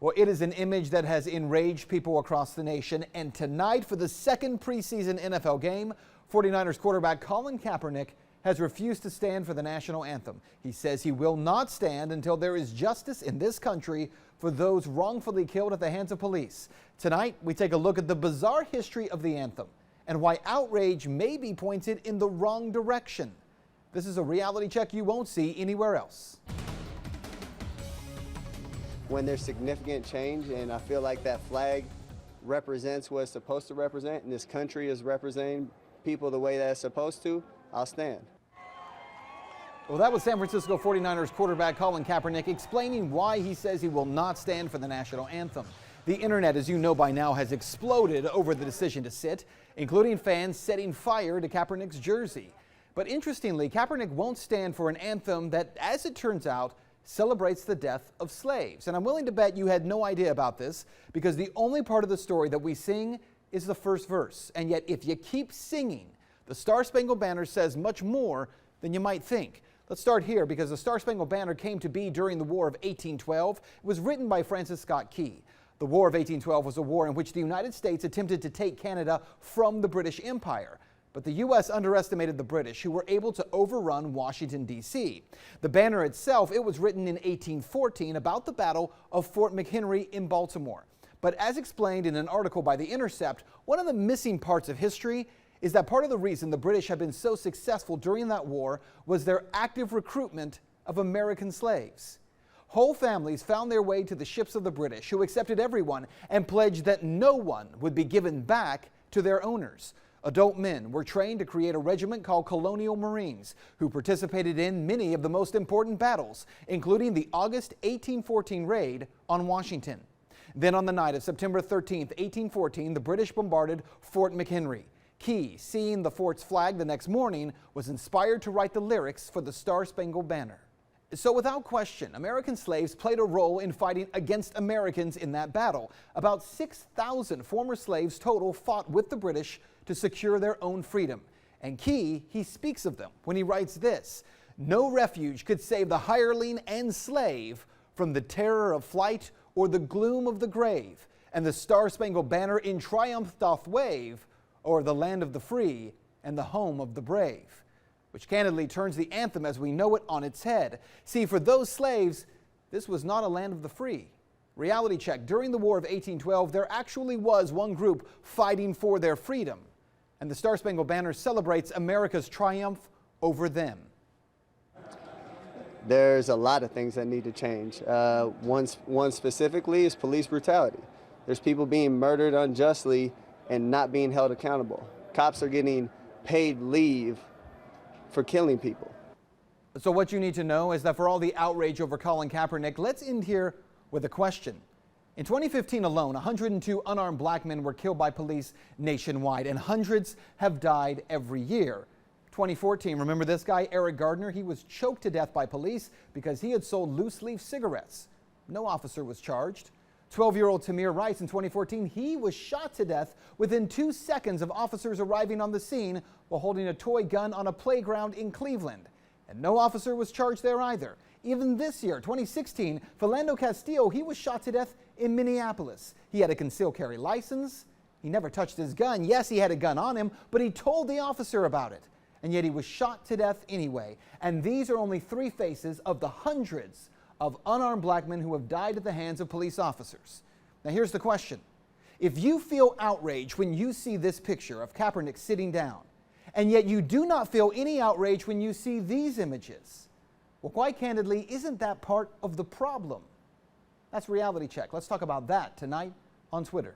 Well, it is an image that has enraged people across the nation. And tonight, for the second preseason NFL game, 49ers quarterback Colin Kaepernick has refused to stand for the national anthem. He says he will not stand until there is justice in this country for those wrongfully killed at the hands of police. Tonight, we take a look at the bizarre history of the anthem and why outrage may be pointed in the wrong direction. This is a reality check you won't see anywhere else. When there's significant change, and I feel like that flag represents what it's supposed to represent, and this country is representing people the way that it's supposed to, I'll stand. Well, that was San Francisco 49ers quarterback Colin Kaepernick explaining why he says he will not stand for the national anthem. The internet, as you know by now, has exploded over the decision to sit, including fans setting fire to Kaepernick's jersey. But interestingly, Kaepernick won't stand for an anthem that, as it turns out, celebrates the death of slaves. And I'm willing to bet you had no idea about this, because the only part of the story that we sing is the first verse. And yet, if you keep singing, the Star-Spangled Banner says much more than you might think. Let's start here, because the Star-Spangled Banner came to be during the War of 1812. It was written by Francis Scott Key. The War of 1812 was a war in which the United States attempted to take Canada from the British Empire. But the U.S. underestimated the British, who were able to overrun Washington, D.C. The banner itself, it was written in 1814 about the Battle of Fort McHenry in Baltimore. But as explained in an article by The Intercept, one of the missing parts of history is that part of the reason the British have been so successful during that war was their active recruitment of American slaves. Whole families found their way to the ships of the British, who accepted everyone and pledged that no one would be given back to their owners. Adult men were trained to create a regiment called Colonial Marines, who participated in many of the most important battles, including the August 1814 raid on Washington. Then on the night of September 13, 1814, the British bombarded Fort McHenry. Key, seeing the fort's flag the next morning, was inspired to write the lyrics for the Star-Spangled Banner. So without question, American slaves played a role in fighting against Americans in that battle. About 6,000 former slaves total fought with the British to secure their own freedom. And Key, he speaks of them when he writes this: "No refuge could save the hireling and slave from the terror of flight or the gloom of the grave, and the Star-Spangled Banner in triumph doth wave o'er the land of the free and the home of the brave." Which candidly turns the anthem as we know it on its head. See, for those slaves, this was not a land of the free. Reality check: during the War of 1812, there actually was one group fighting for their freedom, and the Star-Spangled Banner celebrates America's triumph over them. There's a lot of things that need to change. One specifically is police brutality. There's people being murdered unjustly and not being held accountable. Cops are getting paid leave for killing people. So what you need to know is that for all the outrage over Colin Kaepernick, let's end here with a question. In 2015 alone, 102 unarmed black men were killed by police nationwide, and hundreds have died every year. 2014, remember this guy, Eric Gardner? He was choked to death by police because he had sold loose-leaf cigarettes. No officer was charged. 12-year-old Tamir Rice in 2014, he was shot to death within 2 seconds of officers arriving on the scene while holding a toy gun on a playground in Cleveland. And no officer was charged there either. Even this year, 2016, Philando Castillo, he was shot to death in Minneapolis. He had a concealed carry license. He never touched his gun. Yes, he had a gun on him, but he told the officer about it. And yet he was shot to death anyway. And these are only 3 faces of the hundreds of unarmed black men who have died at the hands of police officers. Now here's the question. If you feel outrage when you see this picture of Kaepernick sitting down, and yet you do not feel any outrage when you see these images, well, quite candidly, isn't that part of the problem? That's Reality Check. Let's talk about that tonight on Twitter.